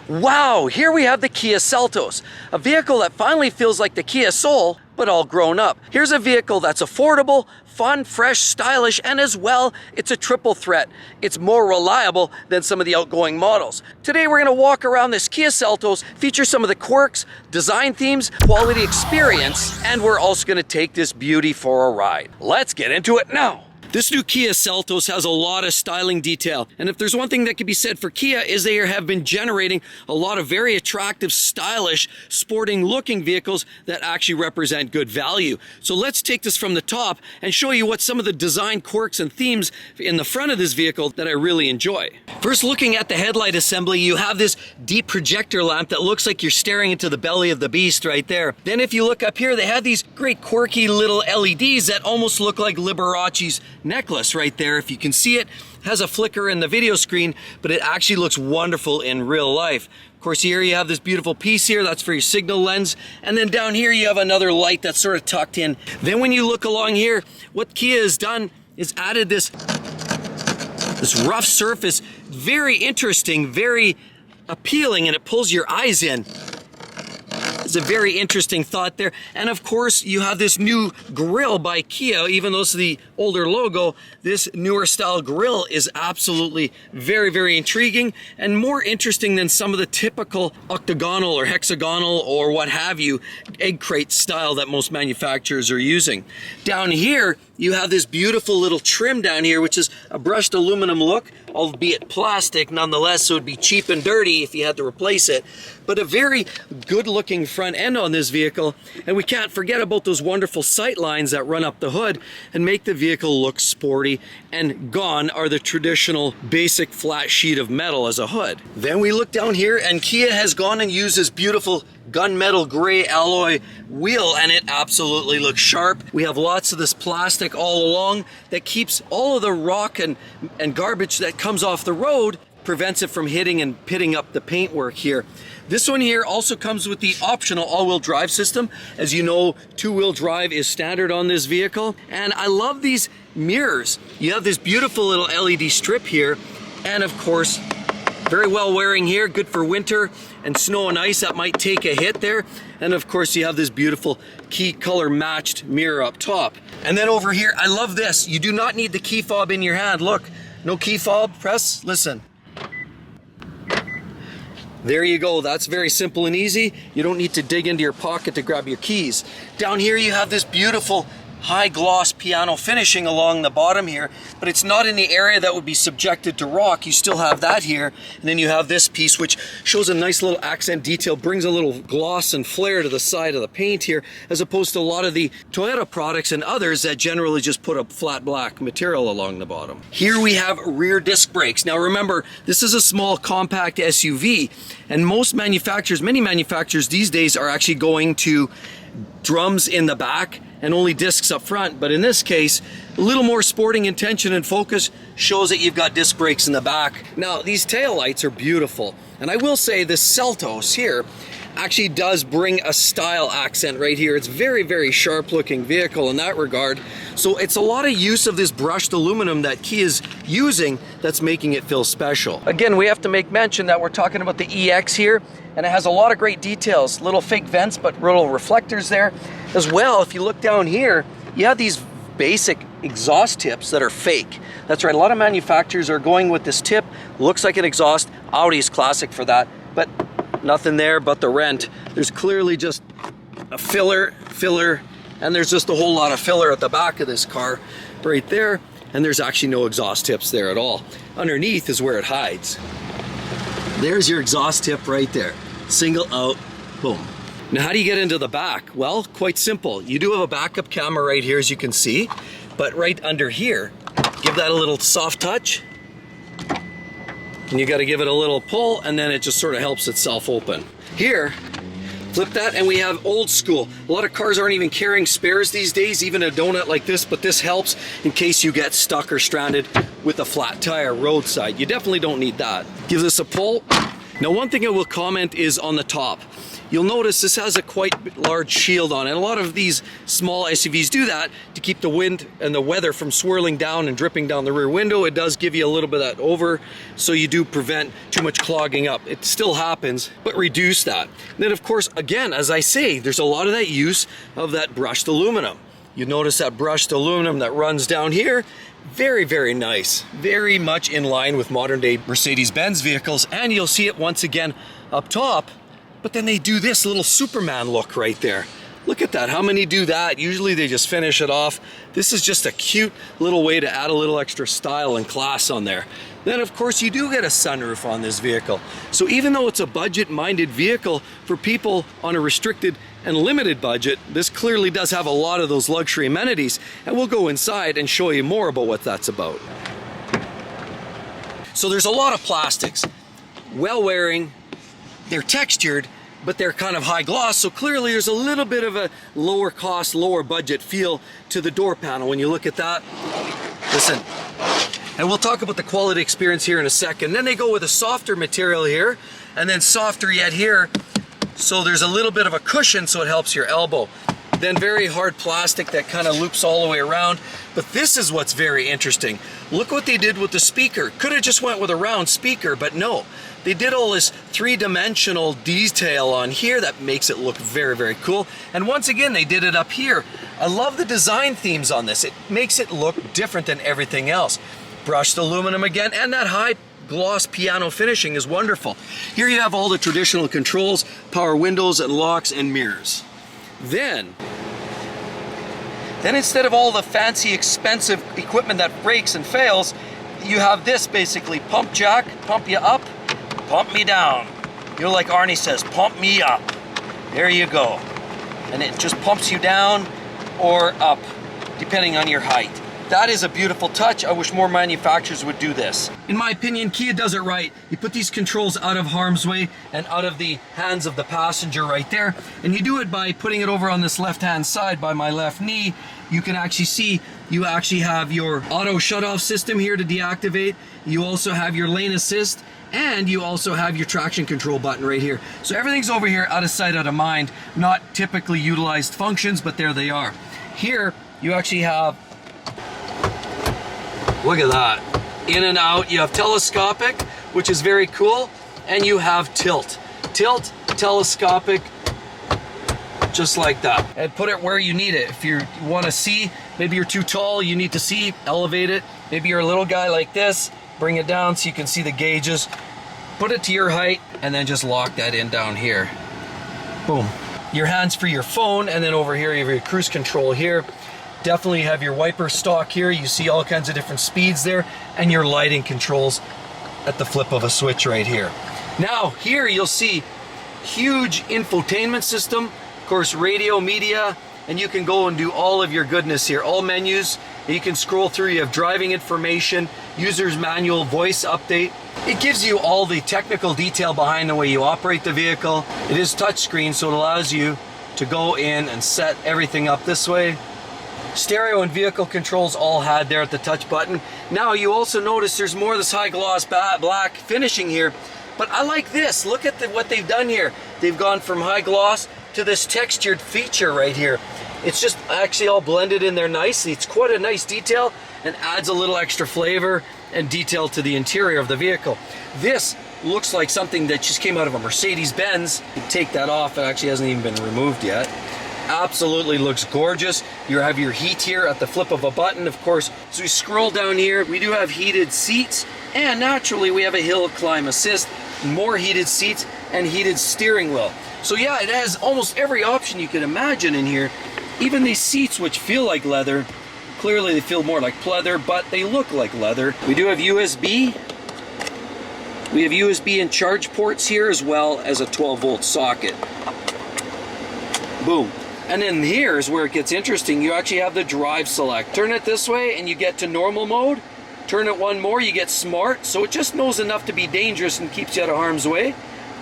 Wow, here we have the Kia Seltos, a vehicle that finally feels like the Kia Soul, but all grown up. Here's a vehicle that's affordable, fun, fresh, stylish, and as well, it's a triple threat. It's more reliable than some of the outgoing models. Today we're gonna walk around this Kia Seltos, feature some of the quirks, design themes, quality experience, and we're also gonna take this beauty for a ride. Let's get into it now. This new Kia Seltos has a lot of styling detail, and if there's one thing that can be said for Kia is they have been generating a lot of very attractive, stylish, sporting looking vehicles that actually represent good value. So let's take this from the top and show you what some of the design quirks and themes in the front of this vehicle that I really enjoy. First, looking at the headlight assembly, you have this deep projector lamp that looks like you're staring into the belly of the beast right there. Then if you look up here, they have these great quirky little LEDs that almost look like Liberace's necklace right there. If you can see it, has a flicker in the video screen, but it actually looks wonderful in real life. Of course, here you have this beautiful piece here, that's for your signal lens. And then down here you have another light that's sort of tucked in. Then when you look along here, what Kia has done is added this rough surface, very interesting, very appealing, and it pulls your eyes in. It's a very interesting thought there. And of course, you have this new grille by Kia. Even though it's the older logo, this newer style grille is absolutely very, very intriguing and more interesting than some of the typical octagonal or hexagonal or what have you egg crate style that most manufacturers are using. Down here, you have this beautiful little trim down here, which is a brushed aluminum look, albeit plastic nonetheless, so it'd be cheap and dirty if you had to replace it. But a very good looking front end on this vehicle. And we can't forget about those wonderful sight lines that run up the hood and make the vehicle look sporty. And gone are the traditional basic flat sheet of metal as a hood. Then we look down here and Kia has gone and used this beautiful gunmetal gray alloy wheel, and it absolutely looks sharp. We have lots of this plastic all along that keeps all of the rock and garbage that comes off the road, prevents it from hitting and pitting up the paintwork here. This one here also comes with the optional all-wheel drive system. As you know, two-wheel drive is standard on this vehicle. And I love these mirrors. You have this beautiful little LED strip here, and of course, very well wearing here, good for winter and snow and ice that might take a hit there. And of course you have this beautiful key color matched mirror up top. And then over here, I love this. You do not need the key fob in your hand. Look, no key fob, press, listen. There you go, that's very simple and easy. You don't need to dig into your pocket to grab your keys. Down here you have this beautiful high gloss piano finishing along the bottom here, but it's not in the area that would be subjected to rock. You still have that here, and then you have this piece which shows a nice little accent detail, brings a little gloss and flair to the side of the paint here, as opposed to a lot of the Toyota products and others that generally just put a flat black material along the bottom. Here we have rear disc brakes. Now remember, this is a small compact SUV, and most manufacturers, many manufacturers these days are actually going to drums in the back and only discs up front, but in this case, a little more sporting intention and focus shows that you've got disc brakes in the back. Now, these taillights are beautiful, and I will say this Seltos here actually does bring a style accent right here. It's very, very sharp looking vehicle in that regard. So it's a lot of use of this brushed aluminum that Kia is using that's making it feel special. Again, we have to make mention that we're talking about the EX here, and it has a lot of great details, little fake vents, but little reflectors there. As well, if you look down here, you have these basic exhaust tips that are fake. That's right, a lot of manufacturers are going with this tip, looks like an exhaust. Audi's classic for that, but nothing there but the rent. There's clearly just a filler, and there's just a whole lot of filler at the back of this car right there, and there's actually no exhaust tips there at all. Underneath is where it hides. There's your exhaust tip right there. Single out, boom. Now how do you get into the back? Well, quite simple. You do have a backup camera right here, as you can see, but right under here, give that a little soft touch, and you got to give it a little pull, and then it just sort of helps itself open. Here, flip that, and we have old school. A lot of cars aren't even carrying spares these days, even a donut like this, but this helps in case you get stuck or stranded with a flat tire roadside. You definitely don't need that. Give this a pull. Now, one thing I will comment is on the top. You'll notice this has a quite large shield on it. A lot of these small SUVs do that to keep the wind and the weather from swirling down and dripping down the rear window. It does give you a little bit of that over, so you do prevent too much clogging up. It still happens, but reduce that. And then of course, again, as I say, there's a lot of that use of that brushed aluminum. You notice that brushed aluminum that runs down here. Very, very nice. Very much in line with modern day Mercedes-Benz vehicles. And you'll see it once again up top, but then they do this little Superman look right there. Look at that. How many do that? Usually they just finish it off. This is just a cute little way to add a little extra style and class on there. Then of course you do get a sunroof on this vehicle. So even though it's a budget-minded vehicle for people on a restricted and limited budget, this clearly does have a lot of those luxury amenities, and we'll go inside and show you more about what that's about. So there's a lot of plastics, well wearing, they're textured, but they're kind of high gloss, so clearly there's a little bit of a lower cost, lower budget feel to the door panel when you look at that. Listen, and we'll talk about the quality experience here in a second. Then they go with a softer material here, and then softer yet here, so there's a little bit of a cushion so it helps your elbow. Then very hard plastic that kind of loops all the way around. But this is what's very interesting. Look what they did with the speaker. Could have just went with a round speaker, but no. They did all this three-dimensional detail on here that makes it look very, very cool. And once again, they did it up here. I love the design themes on this. It makes it look different than everything else. Brushed aluminum again, and that high gloss piano finishing is wonderful. Here you have all the traditional controls, power windows and locks and mirrors. Then instead of all the fancy expensive equipment that breaks and fails, you have this basically: pump jack, pump you up, pump me down. You know, like Arnie says, pump me up. There you go. And it just pumps you down or up, depending on your height. That is a beautiful touch. I wish more manufacturers would do this. In my opinion, Kia does it right. You put these controls out of harm's way and out of the hands of the passenger right there. And you do it by putting it over on this left-hand side by my left knee. You can actually see you actually have your auto shut-off system here to deactivate. You also have your lane assist, and you also have your traction control button right here. So everything's over here, out of sight, out of mind. Not typically utilized functions, but there they are. Here, you actually have, look at that, in and out. You have telescopic, which is very cool, and you have tilt. Tilt, telescopic, just like that. And put it where you need it. If you want to see, maybe you're too tall, you need to see, elevate it. Maybe you're a little guy like this, bring it down so you can see the gauges. Put it to your height, and then just lock that in down here. Boom. Your hands for your phone, and then over here you have your cruise control here. Definitely have your wiper stock here. You see all kinds of different speeds there, and your lighting controls at the flip of a switch right here. Now here you'll see huge infotainment system, of course radio, media, and you can go and do all of your goodness here. All menus, you can scroll through. You have driving information, user's manual, voice update. It gives you all the technical detail behind the way you operate the vehicle. It is touchscreen, so it allows you to go in and set everything up this way. Stereo and vehicle controls all had there at the touch button. Now you also notice there's more of this high gloss black finishing here, but I like this. Look at what they've done here. They've gone from high gloss to this textured feature right here. It's just actually all blended in there nicely. It's quite a nice detail and adds a little extra flavor and detail to the interior of the vehicle. This looks like something that just came out of a Mercedes-Benz. You take that off, it actually hasn't even been removed yet. Absolutely looks gorgeous. You have your heat here at the flip of a button, of course. So we scroll down here, we do have heated seats, and naturally we have a hill climb assist, more heated seats, and heated steering wheel. So yeah, it has almost every option you can imagine in here. Even these seats, which feel like leather, clearly they feel more like pleather, but they look like leather. We do have USB. We have USB and charge ports here, as well as a 12-volt socket. Boom. And then here's where it gets interesting. You actually have the drive select. Turn it this way and you get to normal mode. Turn it one more, you get smart. So it just knows enough to be dangerous and keeps you out of harm's way.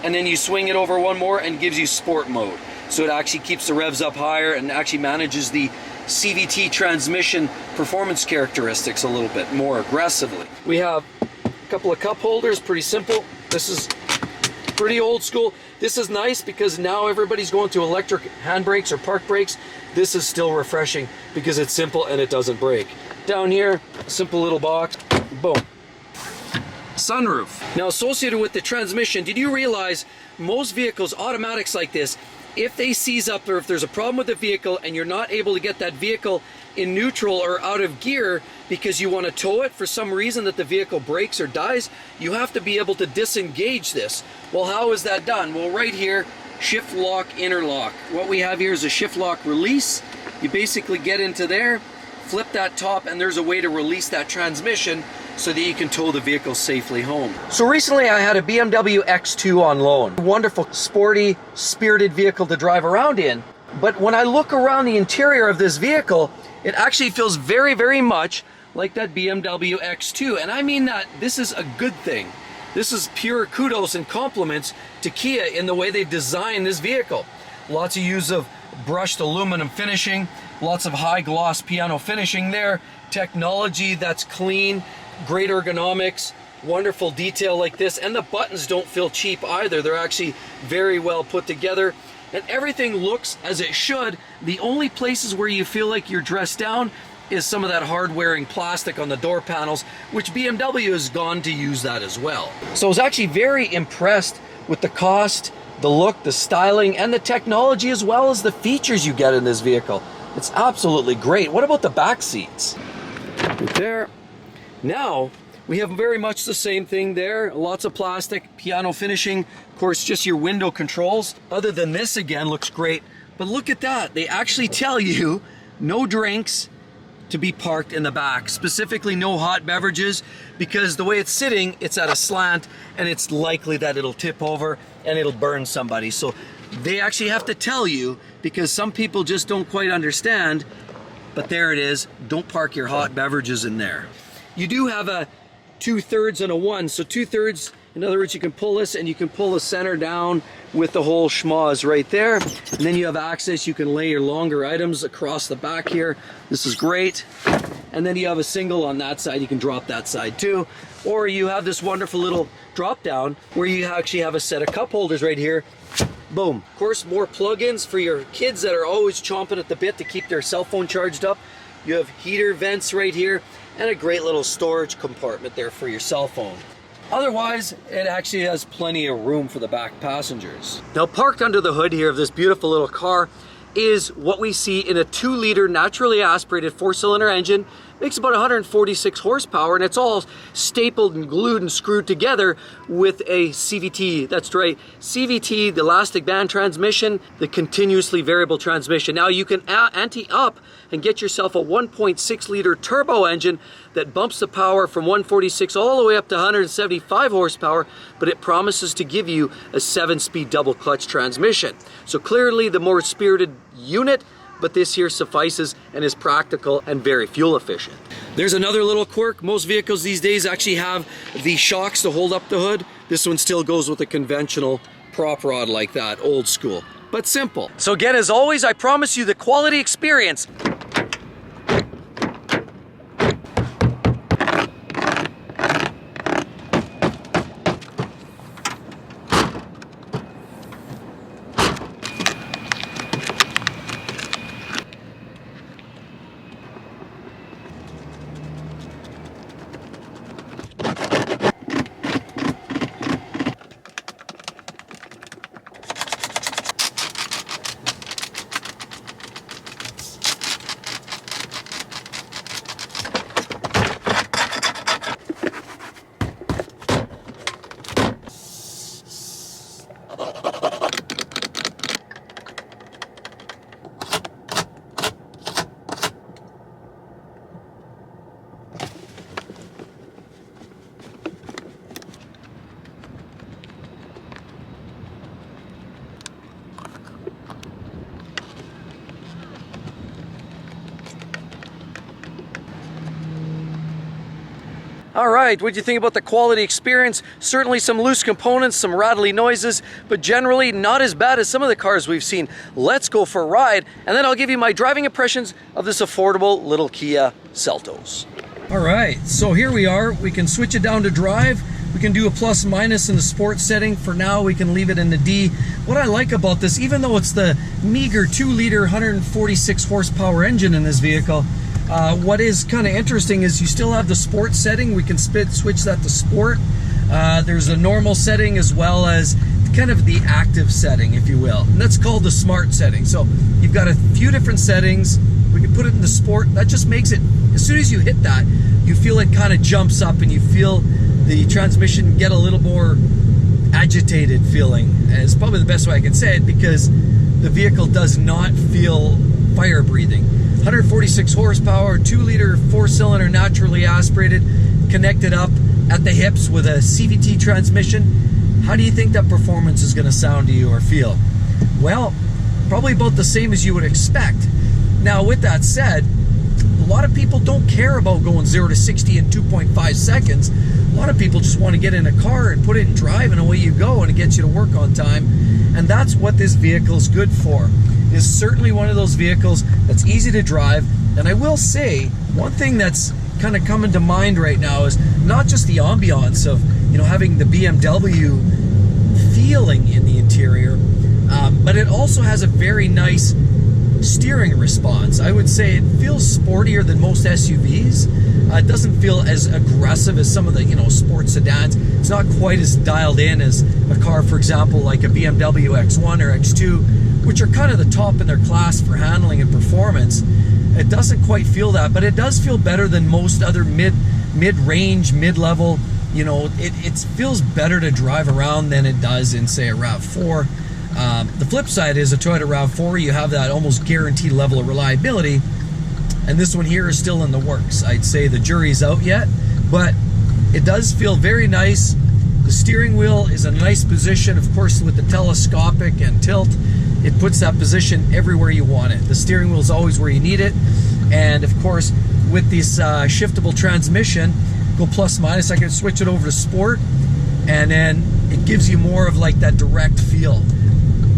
And then you swing it over one more and gives you sport mode. So it actually keeps the revs up higher and actually manages the CVT transmission performance characteristics a little bit more aggressively. We have a couple of cup holders, pretty simple. This is pretty old school. This is nice because now everybody's going to electric handbrakes or park brakes. This is still refreshing because it's simple and it doesn't break. Down here, a simple little box, boom. Sunroof. Now associated with the transmission, did you realize most vehicles, automatics like this, if they seize up or if there's a problem with the vehicle and you're not able to get that vehicle in neutral or out of gear because you want to tow it for some reason that the vehicle breaks or dies, you have to be able to disengage this. Well, how is that done? Well, right here, shift lock, interlock. What we have here is a shift lock release. You basically get into there, flip that top, and there's a way to release that transmission so that you can tow the vehicle safely home. So recently I had a BMW X2 on loan. Wonderful, sporty, spirited vehicle to drive around in. But when I look around the interior of this vehicle, it actually feels very, very much like that BMW X2. And I mean that this is a good thing. This is pure kudos and compliments to Kia in the way they designed this vehicle. Lots of use of brushed aluminum finishing, lots of high gloss piano finishing there, technology that's clean, great ergonomics, wonderful detail like this, and the buttons don't feel cheap either. They're actually very well put together, and everything looks as it should. The only places where you feel like you're dressed down is some of that hard-wearing plastic on the door panels, which BMW has gone to use that as well. So I was actually very impressed with the cost, the look, the styling, and the technology, as well as the features you get in this vehicle. It's absolutely great. What about the back seats? Right there. Now, we have very much the same thing there. Lots of plastic, piano finishing, of course, just your window controls. Other than this, again, looks great. But look at that. They actually tell you no drinks to be parked in the back. Specifically, no hot beverages, because the way it's sitting, it's at a slant, and it's likely that it'll tip over and it'll burn somebody. So they actually have to tell you, because some people just don't quite understand. But there it is. Don't park your hot beverages in there. You do have a 2/3 and a 1. So 2/3, in other words, you can pull this and you can pull the center down with the whole schmoz right there. And then you have access. You can lay your longer items across the back here. This is great. And then you have a single on that side. You can drop that side too. Or you have this wonderful little drop down where you actually have a set of cup holders right here. Boom. Of course, more plug-ins for your kids that are always chomping at the bit to keep their cell phone charged up. You have heater vents right here and a great little storage compartment there for your cell phone. Otherwise, it actually has plenty of room for the back passengers. Now, parked under the hood here of this beautiful little car is what we see in a 2-liter naturally aspirated 4-cylinder engine. Makes about 146 horsepower, and it's all stapled and glued and screwed together with a CVT. That's right, CVT, the elastic band transmission, the continuously variable transmission. Now you can ante up and get yourself a 1.6-liter turbo engine that bumps the power from 146 all the way up to 175 horsepower, but it promises to give you a 7-speed double clutch transmission. So clearly the more spirited unit, but this here suffices and is practical and very fuel efficient. There's another little quirk. Most vehicles these days actually have the shocks to hold up the hood. This one still goes with a conventional prop rod like that, old school, but simple. So again, as always, I promise you the quality experience. All right, what do you think about the quality experience? Certainly some loose components, some rattly noises, but generally not as bad as some of the cars we've seen. Let's go for a ride, and then I'll give you my driving impressions of this affordable little Kia Seltos. All right, so here we are. We can switch it down to drive. We can do a plus minus in the sport setting. For now, we can leave it in the D. What I like about this, even though it's the meager 2-liter 146 horsepower engine in this vehicle, what is kind of interesting is you still have the sport setting. We can switch that to sport. There's a normal setting as well as kind of the active setting, if you will. And that's called the smart setting. So you've got a few different settings. We can put it in the sport. That just makes it, as soon as you hit that, you feel it kind of jumps up and you feel the transmission get a little more agitated feeling. And it's probably the best way I can say it, because the vehicle does not feel fire breathing. 146 horsepower, 2-liter 4-cylinder naturally aspirated, connected up at the hips with a CVT transmission. How do you think that performance is going to sound to you or feel? Well, probably about the same as you would expect. Now, with that said, a lot of people don't care about going 0 to 60 in 2.5 seconds. A lot of people just want to get in a car and put it in drive and away you go, and it gets you to work on time. And that's what this vehicle is good for. It's certainly one of those vehicles that's easy to drive. And I will say, one thing that's kind of coming to mind right now is not just the ambiance of, you know, having the BMW feeling in the interior, but it also has a very nice steering response. I would say it feels sportier than most SUVs. It doesn't feel as aggressive as some of the, you know, sports sedans. It's not quite as dialed in as a car, for example, like a BMW X1 or X2, which are kind of the top in their class for handling and performance. It doesn't quite feel that, but it does feel better than most other mid-range, mid-level. You know, it feels better to drive around than it does in, say, a RAV4. The flip side is a Toyota RAV4, you have that almost guaranteed level of reliability, and this one here is still in the works. I'd say the jury's out yet, but it does feel very nice. The steering wheel is a nice position, of course, with the telescopic and tilt. It puts that position everywhere you want it. The steering wheel is always where you need it, and of course, with this shiftable transmission, go plus minus, I can switch it over to sport, and then it gives you more of like that direct feel.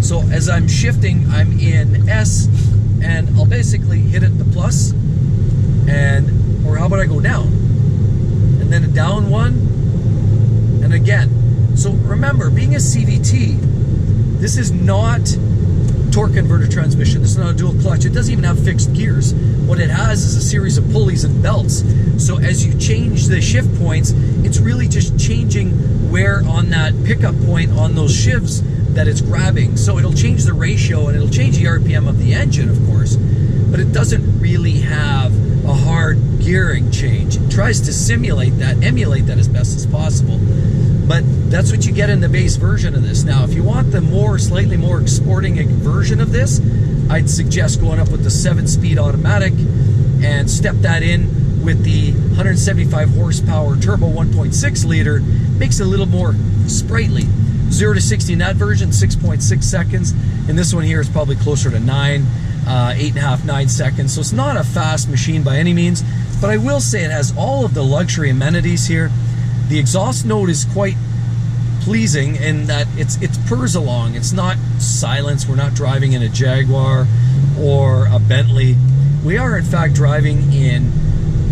So as I'm shifting, I'm in S, and I'll basically hit it the plus, and, or how about I go down? And then a down one, and again. So remember, being a CVT, this is not torque converter transmission. This is not a dual clutch. It doesn't even have fixed gears. What it has is a series of pulleys and belts. So as you change the shift points, it's really just changing where on that pickup point on those shifts that it's grabbing. So it'll change the ratio and it'll change the RPM of the engine, of course, but it doesn't really have a hard gearing change. It tries to simulate that, emulate that as best as possible. But that's what you get in the base version of this. Now, if you want the slightly more sporting version of this, I'd suggest going up with the 7-speed automatic and step that in with the 175 horsepower turbo 1.6 liter. Makes it a little more sprightly. 0 to 60 in that version, 6.6 seconds. And this one here is probably closer to 8.5, 9 seconds. So it's not a fast machine by any means, but I will say it has all of the luxury amenities here. The exhaust note is quite pleasing in that it purrs along. It's not silence. We're not driving in a Jaguar or a Bentley. We are in fact driving in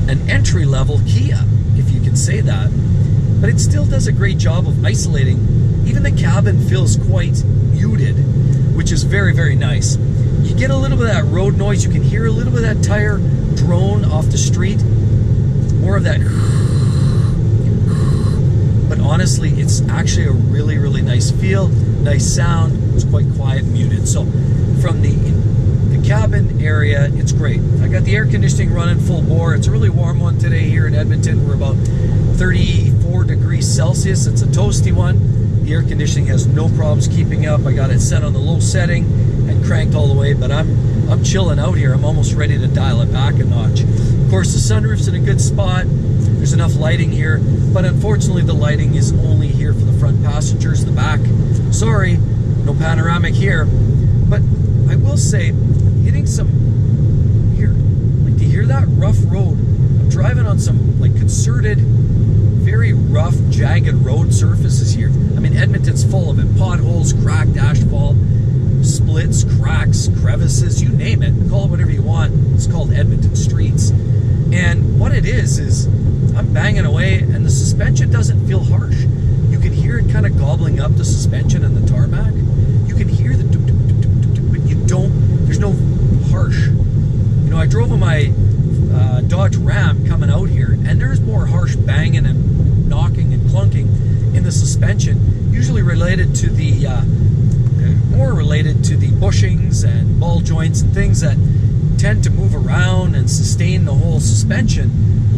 an entry-level Kia, if you can say that. But it still does a great job of isolating. Even the cabin feels quite muted, which is very, very nice. You get a little bit of that road noise. You can hear a little bit of that tire drone off the street. More of that. But honestly, it's actually a really, really nice feel, nice sound. It's quite quiet and muted. So from the cabin area, it's great. I got the air conditioning running full bore. It's a really warm one today here in Edmonton. We're about 34 degrees Celsius. It's a toasty one. The air conditioning has no problems keeping up. I got it set on the low setting and cranked all the way, but I'm chilling out here. I'm almost ready to dial it back a notch. Of course, the sunroof's in a good spot. There's enough lighting here, but unfortunately the lighting is only here for the front passengers. The back, sorry, no panoramic here. But I will say, hitting some here, like to hear that rough road. I'm driving on some like concerted, very rough, jagged road surfaces here. I mean, Edmonton's full of it. Potholes, cracked asphalt, splits, cracks, crevices, you name it. Call it whatever you want. It's called Edmonton streets. And what it is I'm banging away and the suspension doesn't feel harsh. You can hear it kind of gobbling up the suspension and the tarmac. You can hear the duk, duk, duk, duk, duk, but you don't, there's no harsh. You know, I drove on my Dodge Ram coming out here, and there's more harsh banging and knocking and clunking in the suspension, usually related to the more related to the bushings and ball joints and things that tend to move around and sustain the whole suspension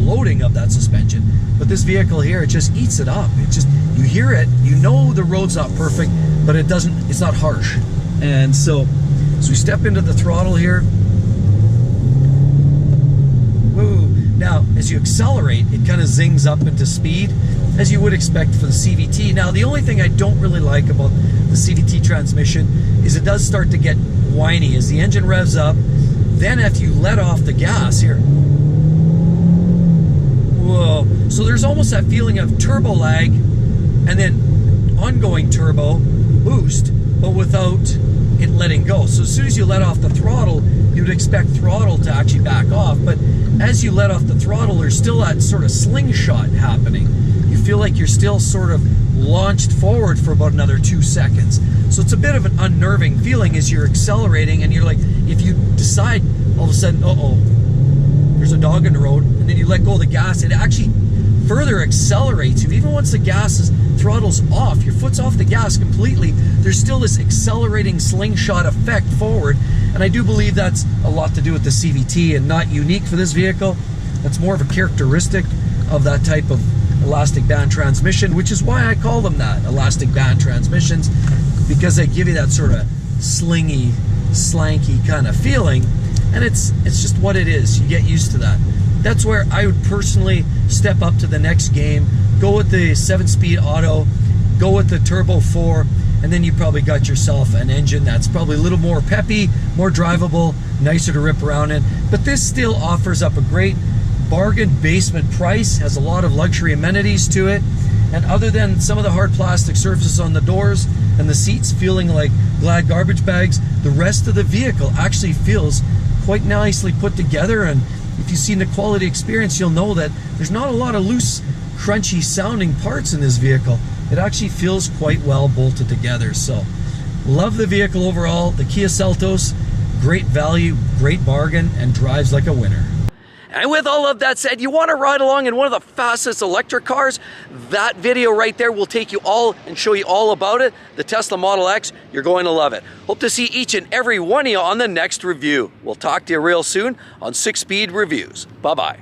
loading of that suspension. But this vehicle here, it just eats it up. It just, you hear it, you know the road's not perfect, but it doesn't, it's not harsh. And so we step into the throttle here. Woo. Now, as you accelerate, it kind of zings up into speed, as you would expect for the CVT. Now, the only thing I don't really like about the CVT transmission is it does start to get whiny as the engine revs up. Then if you let off the gas here, whoa, so there's almost that feeling of turbo lag and then ongoing turbo boost, but without it letting go. So as soon as you let off the throttle, you would expect throttle to actually back off, but as you let off the throttle, there's still that sort of slingshot happening. You feel like you're still sort of launched forward for about another 2 seconds. So it's a bit of an unnerving feeling as you're accelerating, and you're like, if you decide all of a sudden, uh-oh, there's a dog in the road, and then you let go of the gas, it actually further accelerates you. Even once the throttle's off, your foot's off the gas completely, there's still this accelerating slingshot effect forward. And I do believe that's a lot to do with the CVT and not unique for this vehicle. That's more of a characteristic of that type of elastic band transmission, which is why I call them that, elastic band transmissions, because they give you that sort of slingy, slanky kind of feeling. And it's just what it is. You get used to that. That's where I would personally step up to the next game, go with the 7-speed auto, go with the Turbo 4, and then you probably got yourself an engine that's probably a little more peppy, more drivable, nicer to rip around in. But this still offers up a great bargain basement price, has a lot of luxury amenities to it, and other than some of the hard plastic surfaces on the doors and the seats feeling like Glad garbage bags, the rest of the vehicle actually feels quite nicely put together. And if you've seen the quality experience, you'll know that there's not a lot of loose, crunchy sounding parts in this vehicle. It actually feels quite well bolted together. So love the vehicle overall. The Kia Seltos, great value, great bargain, and drives like a winner. And with all of that said, you want to ride along in one of the fastest electric cars? That video right there will take you all and show you all about it. The Tesla Model X, you're going to love it. Hope to see each and every one of you on the next review. We'll talk to you real soon on 6 Speed Reviews. Bye-bye.